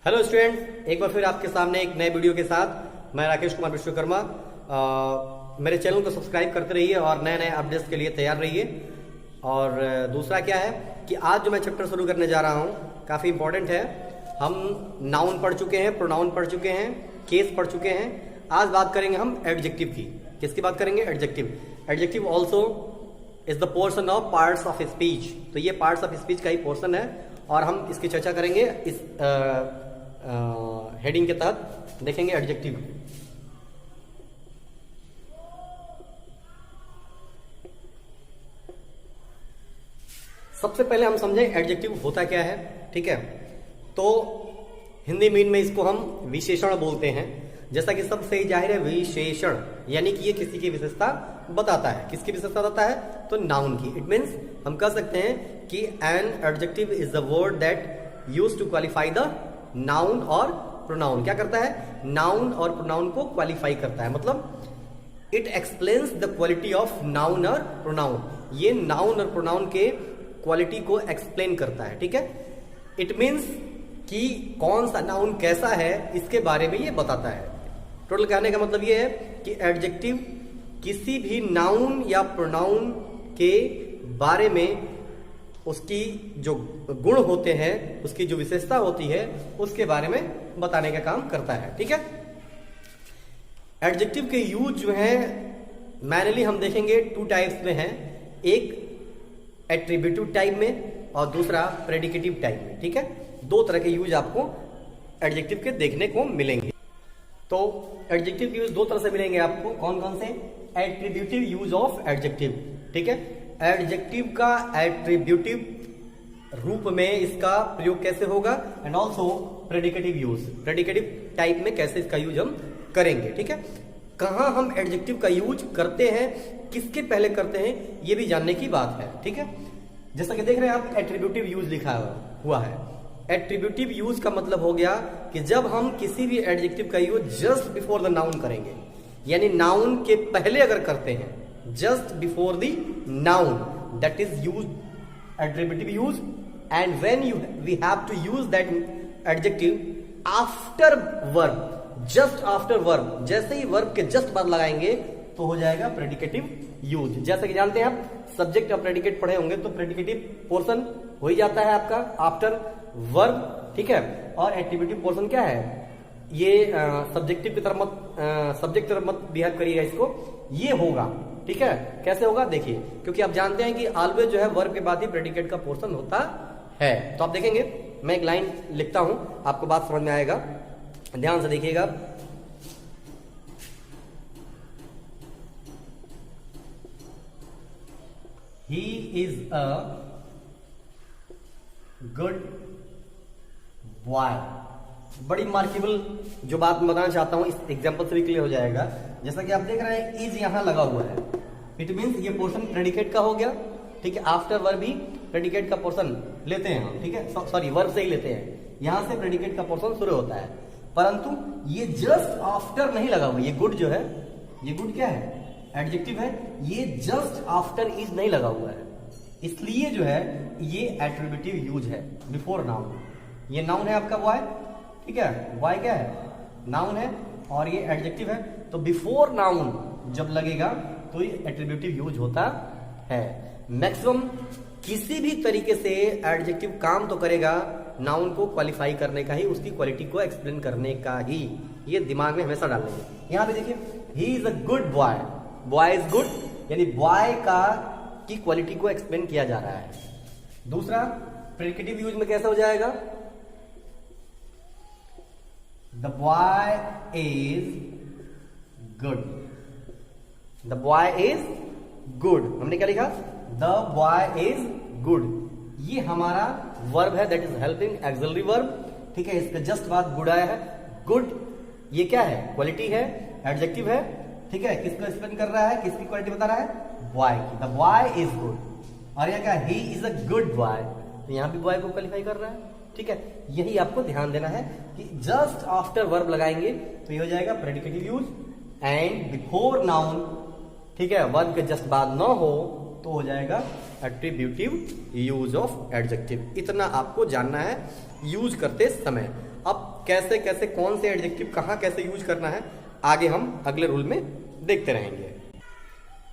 Hello student, एक बार फिर आपके सामने एक नए वीडियो के साथ मैं राकेश कुमार विश्वकर्मा। मेरे चैनल को सब्सक्राइब करते रहिए और नए नए अपडेट्स के लिए तैयार रहिए। और दूसरा क्या है कि आज जो मैं चैप्टर शुरू करने जा रहा हूँ काफ़ी इंपॉर्टेंट है। हम नाउन पढ़ चुके हैं, प्रोनाउन पढ़ चुके हैं, केस पढ़ चुके हैं। आज बात करेंगे हम एडजेक्टिव की। किसकी बात करेंगे? Adjective. Adjective also is the portion of parts of speech. तो ये पार्ट्स ऑफ स्पीच का ही पोर्शन है और हम इसकी चर्चा करेंगे इस हेडिंग के तहत। देखेंगे एडजेक्टिव। सबसे पहले हम समझें एडजेक्टिव होता क्या है। ठीक है, तो हिंदी मीन में इसको हम विशेषण बोलते हैं। जैसा कि सबसे ही जाहिर है, विशेषण यानी कि ये किसी की विशेषता बताता है। किसकी विशेषता बताता है? तो नाउन की। इट मीन्स हम कह सकते हैं कि an adjective is the word that use to qualify the noun और प्रोनाउन। क्या करता है? नाउन और प्रोनाउन को क्वालिफाई करता है। मतलब it explains the quality of noun और प्रोनाउन। ये नाउन और प्रोनाउन के क्वालिटी को एक्सप्लेन करता है। ठीक है, इट मीन्स कि कौन सा नाउन कैसा है इसके बारे में ये बताता है। टोटल कहने का मतलब ये है कि एडजेक्टिव किसी भी नाउन या प्रोनाउन के बारे में उसकी जो गुण होते हैं, उसकी जो विशेषता होती है, उसके बारे में बताने का काम करता है। ठीक है, एडजेक्टिव के यूज जो है मैनली हम देखेंगे टू टाइप्स में है। एक एट्रीब्यूटिव टाइप में और दूसरा प्रेडिकेटिव टाइप में। ठीक है, दो तरह के यूज आपको एडजेक्टिव के देखने को मिलेंगे। तो एडजेक्टिव के यूज दो तरह से मिलेंगे आपको। कौन कौन से? Attributive use of adjective. ठीक है, एडजेक्टिव का एट्रीब्यूटिव रूप में इसका प्रयोग कैसे होगा, and also predicative use, predicative type में कैसे इसका यूज हम करेंगे। ठीक है, कहां हम एडजेक्टिव का यूज करते हैं, किसके पहले करते हैं, ये भी जानने की बात है। ठीक है, जैसा कि देख रहे हैं आप, एट्रीब्यूटिव यूज लिखा हुआ है। एट्रीब्यूटिव यूज का मतलब हो गया कि जब हम किसी भी एडजेक्टिव का use just before the noun करेंगे, यानी नाउन के पहले अगर करते हैं, just before the noun, that is use attributive use. And when we have to use that adjective after verb, just after verb, जैसे ही वर्ब के जस्ट बाद लगाएंगे तो हो जाएगा प्रेडिकेटिव यूज। जैसे कि जानते हैं आप, सब्जेक्ट और प्रेडिकेट पढ़े होंगे, तो प्रेडिकेटिव पोर्शन हो ही जाता है आपका आफ्टर वर्ब। ठीक है, और एट्रीब्यूटिव पोर्शन क्या है? ये सब्जेक्टिव की तरफ मत, सब्जेक्ट की तरफ मत बिहेव करिएगा, इसको ये होगा। ठीक है, कैसे होगा देखिए, क्योंकि आप जानते हैं कि ऑलवेज जो है वर्ब के बाद ही प्रेडिकेट का पोर्शन होता है। तो आप देखेंगे, मैं एक लाइन लिखता हूं, आपको बात समझ में आएगा, ध्यान से देखिएगा। He is a good boy। बड़ी मार्केबल जो बात मैं बताना चाहता हूं, इस एग्जांपल से भी क्लियर हो जाएगा। जैसा कि आप देख रहे हैं, इज यहां लगा हुआ है। इट मींस ये पोर्शन प्रेडिकेट का हो गया। ठीक है, आफ्टर वर्ब ही प्रेडिकेट का पोर्शन लेते हैं हम। ठीक है, सॉरी, वर्ब से ही लेते हैं, यहां से प्रेडिकेट का पोर्शन शुरू होता है। परंतु ये जस्ट आफ्टर नहीं लगा हुआ। ये गुड जो है, ये गुड क्या है? एडजेक्टिव है। ये जस्ट आफ्टर इज नहीं लगा हुआ है, इसलिए जो है ये एट्रीब्यूटिव यूज है बिफोर नाउन। ये नाउन है आपका बॉय। ठीक है, बॉय क्या है? नाउन है, और ये एडजेक्टिव है। तो बिफोर नाउन जब लगेगा तो ये एट्रीब्यूटिव यूज होता है। मैक्सिमम किसी भी तरीके से एडजेक्टिव काम तो करेगा नाउन को क्वालिफाई करने का ही, उसकी क्वालिटी को एक्सप्लेन करने का ही। ये दिमाग में हमेशा डाल लेंगे। यहां पे देखिए, he is a good boy. Boy is good, यानी बॉय का की क्वालिटी को एक्सप्लेन किया जा रहा है। दूसरा, प्रेडिकेटिव यूज में कैसा हो जाएगा? The boy is good. The boy is good, हमने क्या लिखा? The boy is good. ये हमारा वर्ब है, that is helping axillary verb. ठीक है, इसके जस्ट बाद गुड आया है। गुड ये क्या है? क्वालिटी है, एडजेक्टिव है। ठीक है, किसको एक्सप्लेन कर रहा है, किसकी क्वालिटी बता रहा है? बॉय की। The boy is good. और यह क्या? He is a good boy. तो यहां भी बॉय को क्वालिफाई कर रहा है। ठीक है, यही आपको ध्यान देना है कि जस्ट आफ्टर वर्ब लगाएंगे तो ये हो जाएगा predicative use. And before noun, ठीक है, वर्ब के जस्ट बाद न हो तो हो जाएगा एट्रीब्यूटिव यूज ऑफ एडजेक्टिव। इतना आपको जानना है यूज करते समय। अब कैसे कैसे कौन से एडजेक्टिव कहाँ कैसे यूज करना है आगे हम अगले रूल में देखते रहेंगे।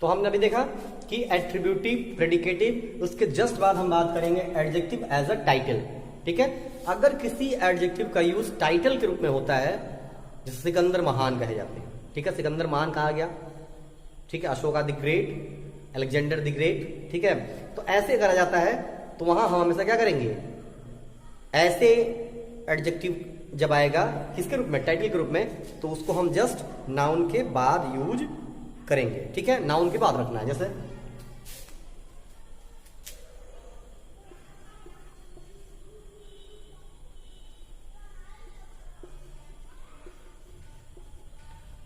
तो हमने अभी देखा कि एट्रीब्यूटिव, प्रेडिकेटिव, उसके जस्ट बाद हम बात करेंगे एडजेक्टिव एज अ टाइटल। ठीक है, अगर किसी एडजेक्टिव का यूज टाइटल के रूप में होता है, जैसे सिकंदर महान कहे जाते हैं। ठीक है, सिकंदर महान कहा गया। ठीक है, Ashoka the great, Alexander the great. ठीक है, तो ऐसे करा जाता है तो वहां हम हमेशा क्या करेंगे, ऐसे एडजेक्टिव जब आएगा किसके रूप में, टाइटल के रूप में, तो उसको हम जस्ट नाउन के बाद यूज करेंगे। ठीक है, नाउन के बाद रखना है। जैसे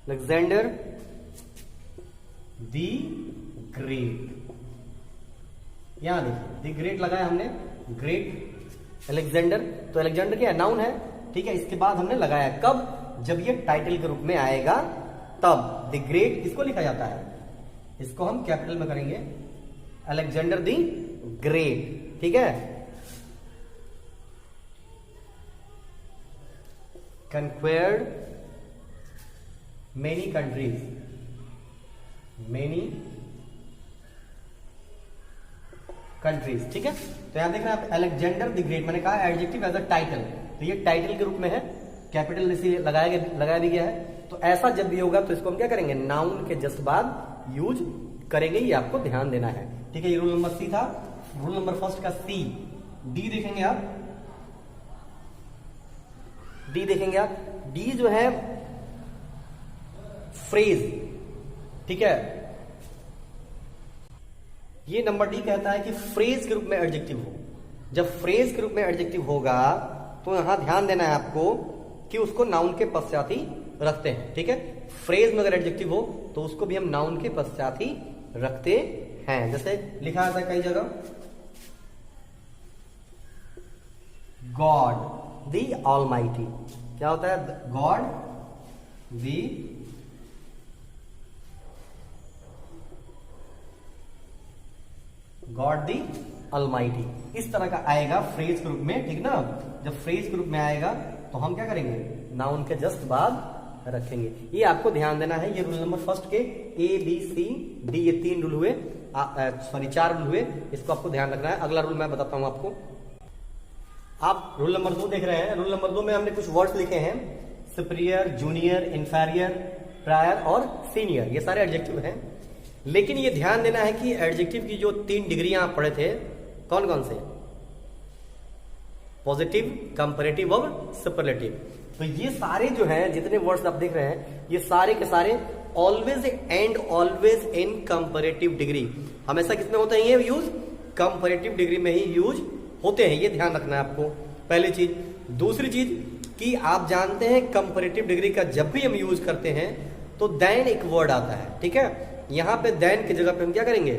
अलेक्जेंडर द ग्रेट, यहां देखिए द ग्रेट लगाया हमने, ग्रेट अलेक्जेंडर, तो अलेक्जेंडर क्या नाउन है। ठीक है, इसके बाद हमने लगाया कब, जब ये टाइटल के रूप में आएगा तब। द ग्रेट किसको लिखा जाता है, इसको हम कैपिटल में करेंगे, अलेक्जेंडर द ग्रेट। ठीक है, कंक्वेयर्ड मेनी कंट्रीज, मेनी कंट्रीज। ठीक है, तो यहां देख रहे हैं आप अलेक्जेंडर द ग्रेट, मैंने कहा एडजेक्टिव एज अ टाइटल, तो ये टाइटल के रूप में है, कैपिटल इसीलिए लगाया भी गया है। तो ऐसा जब भी होगा तो इसको हम क्या करेंगे, नाउन के जस्ट बाद यूज करेंगे, ये आपको ध्यान देना है। ठीक है, ये रूल नंबर सी था। रूल नंबर फर्स्ट का सी, डी देखेंगे आप, डी देखेंगे आप, डी जो है फ्रेज। ठीक है, ये नंबर डी कहता है कि फ्रेज के रूप में एडजेक्टिव हो। जब फ्रेज के रूप में एडजेक्टिव होगा तो यहां ध्यान देना है आपको कि उसको नाउन के पश्चात ही रखते हैं। ठीक है, फ्रेज में अगर एडजेक्टिव हो तो उसको भी हम नाउन के पश्चात ही रखते हैं। जैसे लिखा आता है कई जगह, गॉड द ऑलमाइटी, क्या होता है, गॉड द ऑलमाइटी, इस तरह का आएगा फ्रेज के रूप में। ठीक ना, जब फ्रेज के रूप में आएगा तो हम क्या करेंगे, नाउन के जस्ट बाद रखेंगे। ये आपको ध्यान देना है। ये रूल नंबर फर्स्ट के ए बी सी डी, ये 3 रूल हुए, सॉरी 4 रूल हुए, इसको आपको ध्यान रखना है। अगला रूल मैं बताता हूं आपको। आप रूल नंबर 2 देख रहे हैं। रूल नंबर 2 में हमने कुछ वर्ड्स लिखे हैं, सुपीरियर, जूनियर, इंफीरियर, प्रायर और सीनियर, ये सारे एडजेक्टिव हैं। लेकिन ये ध्यान देना है कि एडजेक्टिव की जो 3 डिग्रियां आप पढ़े थे, कौन कौन से, पॉजिटिव, कंपैरेटिव और सुपरलेटिव, तो ये सारे जो हैं, जितने वर्ड्स आप देख रहे हैं, ये सारे के सारे always and always in comparative degree, हमेशा किसमें होते हैं ये यूज, कंपैरेटिव डिग्री में ही यूज होते हैं। ये ध्यान रखना है आपको, पहली चीज। दूसरी चीज कि आप जानते हैं कंपैरेटिव डिग्री का जब भी हम यूज करते हैं तो देन एक वर्ड आता है। ठीक है, यहां पे देन की जगह पे हम क्या करेंगे,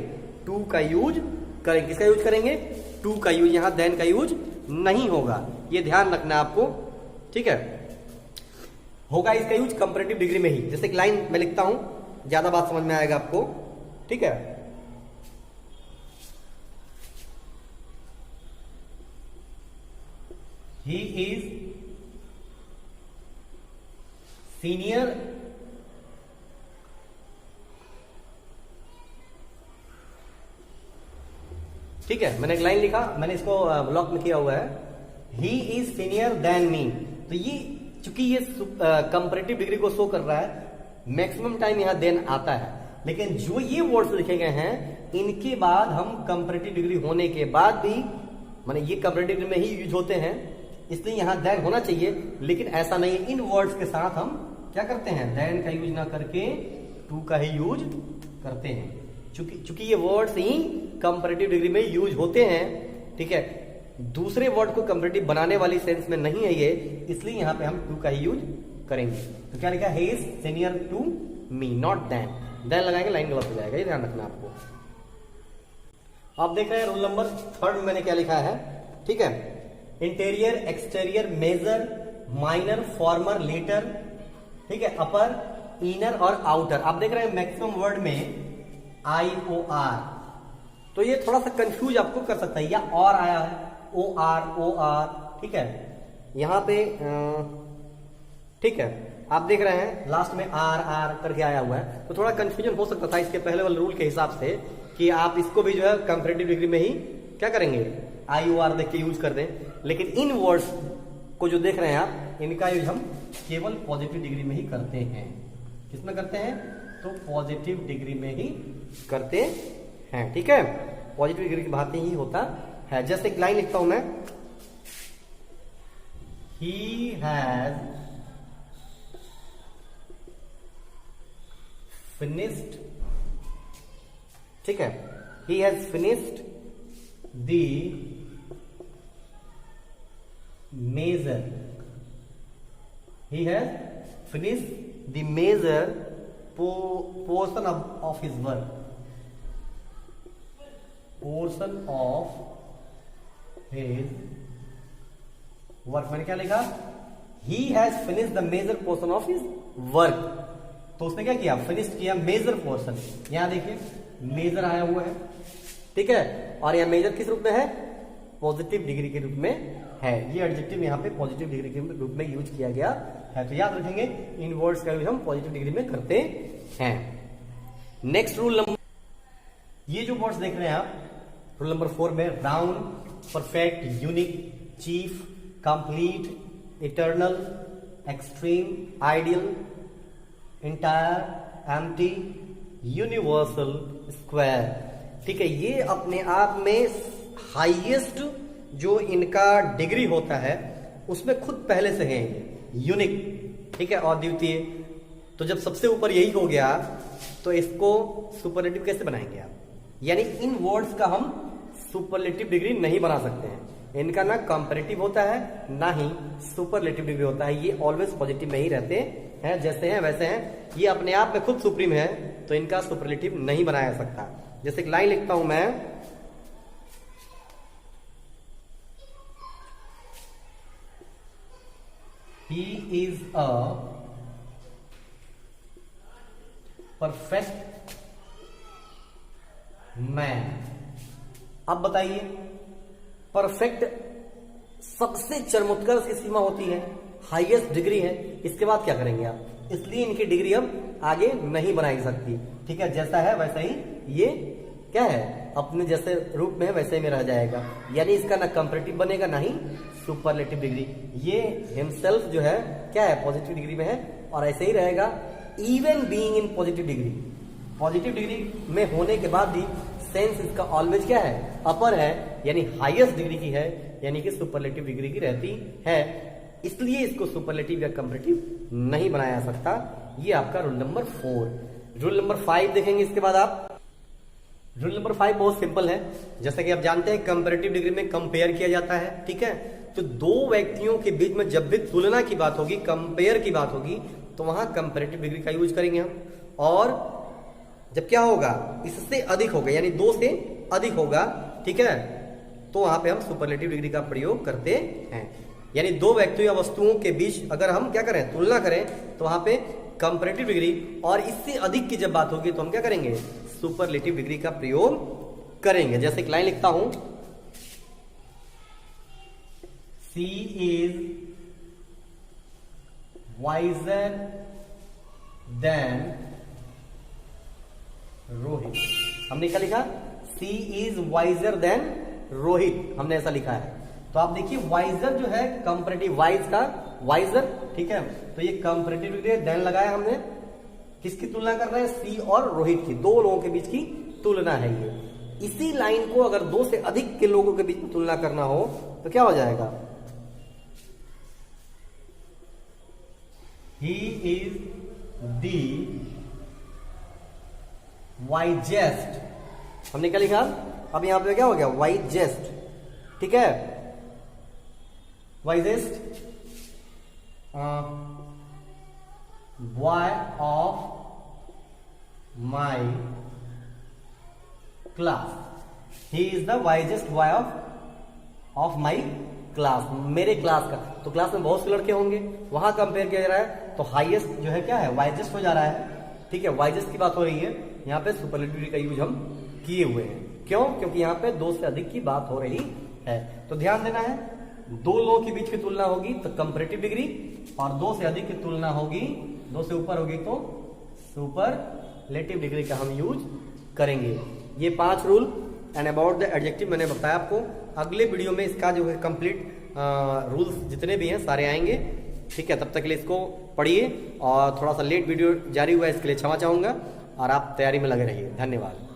टू का यूज करेंगे। किसका यूज करेंगे, टू का यूज, यहां देन का यूज नहीं होगा। ये ध्यान रखना है आपको। ठीक है, होगा इसका यूज कंपैरेटिव डिग्री में ही। जैसे एक लाइन मैं लिखता हूं, ज्यादा बात समझ में आएगा आपको। ठीक है, ही इज सीनियर ठीक है, मैंने एक लाइन लिखा, मैंने इसको ब्लॉक में किया हुआ है, ही इज सीनियर देन मी। तो ये चूंकि ये कंपैरेटिव डिग्री को शो कर रहा है, मैक्सिमम टाइम यहां देन आता है, लेकिन जो ये वर्ड्स लिखे गए हैं इनके बाद हम कंपैरेटिव डिग्री होने के बाद भी, माने ये कंपैरेटिव डिग्री में ही यूज होते हैं, इसलिए यहां देन होना चाहिए, लेकिन ऐसा नहीं है। इन वर्ड्स के साथ हम क्या करते हैं, देन का यूज ना करके टू का ही यूज करते हैं, चूंकि ये वर्ड्स ही कंपैरेटिव डिग्री में यूज होते हैं। ठीक है, दूसरे वर्ड को कंपैरेटिव बनाने वाली सेंस में नहीं है ये, इसलिए यहां पे हम टू का ही यूज करेंगे। तो क्या लिखा, he is senior to me, not than. Than लगाएंगे, लाइन गलत हो जाएगा, ये ध्यान रखना आपको। आप देख रहे हैं रूल नंबर 3 में मैंने क्या लिखा है। ठीक है, interior, exterior, major, minor, former, latter, ठीक है, अपर, इनर और आउटर। आप देख रहे हैं मैक्सिमम वर्ड में IOR, तो ये थोड़ा सा कंफ्यूज आपको कर सकता है। या और आया है ओ आर, ठीक है, यहां पे ठीक है, आप देख रहे हैं लास्ट में आर करके आया हुआ है, तो थोड़ा कंफ्यूजन हो सकता था इसके पहले वाले रूल के हिसाब से कि आप इसको भी जो है कंपैरेटिव डिग्री में ही क्या करेंगे, आई ओ आर देख के यूज कर दें। लेकिन इन वर्ड्स को जो देख रहे हैं आप, इनका यूज हम केवल पॉजिटिव डिग्री में ही करते हैं। किसमें करते हैं, तो पॉजिटिव डिग्री में ही करते हैं, ठीक है, पॉजिटिव डिग्री की बात ही होता है। जैसे एक लाइन लिखता हूं मैं, ही हैज फिनिश्ड, ठीक है, he has finished the major, he has finished the major portion of his work, portion of his work। मैंने क्या लिखा, he has finished the major portion of his work, तो उसने क्या किया, फिनिश किया मेजर पोर्शन। यहां देखिए मेजर आया हुआ है, ठीक है, और यह मेजर किस रूप में है, पॉजिटिव डिग्री के रूप में है। ये एडजेक्टिव यहाँ पे पॉजिटिव डिग्री के रूप में यूज किया गया है, तो याद रखेंगे इन वर्ड्स का यूज हम पॉजिटिव डिग्री में करते हैं। नेक्स्ट रूल नंबर, ये जो वर्ड्स देख रहे हैं आप, रूल नंबर 4 में round, perfect, unique, chief, complete, eternal, extreme, ideal, entire, empty, universal, square, ठीक है, ये अपने आप में हाईएस्ट जो इनका डिग्री होता है उसमें खुद पहले से है यूनिक, ठीक है, और द्वितीय। तो जब सबसे ऊपर यही हो गया तो इसको सुपरलेटिव कैसे बनाएंगे आप, यानी इन वर्ड्स का हम सुपरलेटिव डिग्री नहीं बना सकते हैं। इनका ना कंपैरेटिव होता है ना ही सुपरलेटिव डिग्री होता है, ये ऑलवेज पॉजिटिव में ही रहते हैं, जैसे हैं वैसे हैं। ये अपने आप में खुद सुप्रीम है, तो इनका सुपरलेटिव नहीं बनाया सकता। जैसे एक लाइन लिखता हूं मैं, he is a perfect man। अब बताइए, परफेक्ट सबसे चरमोत्कर्ष की सीमा होती है, हाईएस्ट डिग्री है, इसके बाद क्या करेंगे आप, इसलिए इनकी डिग्री अब आगे नहीं बनाई सकती, ठीक है, जैसा है वैसा ही ये क्या है, अपने जैसे रूप में है वैसे ही में रह जाएगा, यानी इसका ना कंपैरेटिव बनेगा ना ही सुपरलेटिव डिग्री। ये हिमसेल्फ जो है क्या है, पॉजिटिव डिग्री में है और ऐसे ही रहेगा। Even being in positive degree, positive degree में होने के बाद भी सेंस इसका ऑलवेज क्या है, अपर है, यानी हाईएस्ट डिग्री की है, यानी कि सुपरलेटिव डिग्री की रहती है, इसलिए इसको सुपरलेटिव या कंपैरेटिव नहीं बनाया जा सकता। ये आपका रूल नंबर 4। रूल नंबर 5 देखेंगे इसके बाद आप। रूल नंबर 5 बहुत सिंपल है, जैसा कि आप जानते हैं कंपैरेटिव डिग्री में कंपेयर किया जाता है, ठीक है, तो दो व्यक्तियों के बीच में जब भी तुलना की बात होगी, कंपेयर की बात होगी, तो वहां कंपैरेटिव डिग्री का यूज करेंगे हम। और जब क्या होगा, इससे अधिक होगा, यानी 2 से अधिक होगा, ठीक है, तो वहां पे हम सुपरलेटिव डिग्री का प्रयोग करते हैं। यानी दो व्यक्तियों या वस्तुओं के बीच अगर हम क्या करें, तुलना करें, तो वहां पे कंपैरेटिव डिग्री, और इससे अधिक की जब बात होगी तो हम क्या करेंगे, सुपरलेटिव डिग्री का प्रयोग करेंगे। जैसे एक लाइन लिखता हूं, सी इज वाइजर देन रोहित। हमने क्या लिखा, सी इज वाइजर देन रोहित, हमने ऐसा लिखा है। तो आप देखिए वाइजर जो है कंपैरेटिव, वाइज का वाइजर, ठीक है, तो ये कंपैरेटिव डिग्री देन लगाया हमने, किसकी तुलना कर रहे हैं, सी और रोहित की, 2 लोगों के बीच की तुलना है ये। इसी लाइन को अगर 2 से अधिक के लोगों के बीच में तुलना करना हो तो क्या हो जाएगा, ही इज दी वाइजेस्ट। हमने क्या लिखा, अब यहां पे क्या हो गया, वाइजेस्ट, ठीक है, wisest boy of my class. He is the wisest boy of my class, मेरे क्लास का। तो क्लास में बहुत से लड़के होंगे, वहां कंपेयर किया जा रहा है, तो हाईएस्ट जो है क्या है, वाइजेस्ट हो जा रहा है, ठीक है, वाइजेस्ट की बात हो रही है, यहाँ पे सुपरलेटिव का यूज हम किए हुए हैं। क्यों? क्योंकि यहाँ पे दो से अधिक की बात हो रही है। तो ध्यान देना है, दो लॉ के बीच की तुलना होगी तो कंपैरेटिव डिग्री, और दो से अधिक की तुलना होगी, दो से ऊपर होगी तो सुपरलेटिव डिग्री का हम यूज करेंगे। ये 5 rule and about the adjective मैंने बताया आपको। अगले वीडियो में इसका जो है कंप्लीट रूल्स जितने भी हैं सारे आएंगे, ठीक है। तब तक के लिए इसको पढ़िए, और थोड़ा सा लेट वीडियो जारी हुआ है इसके लिए क्षमा चाहूंगा, और आप तैयारी में लगे रहिए। धन्यवाद।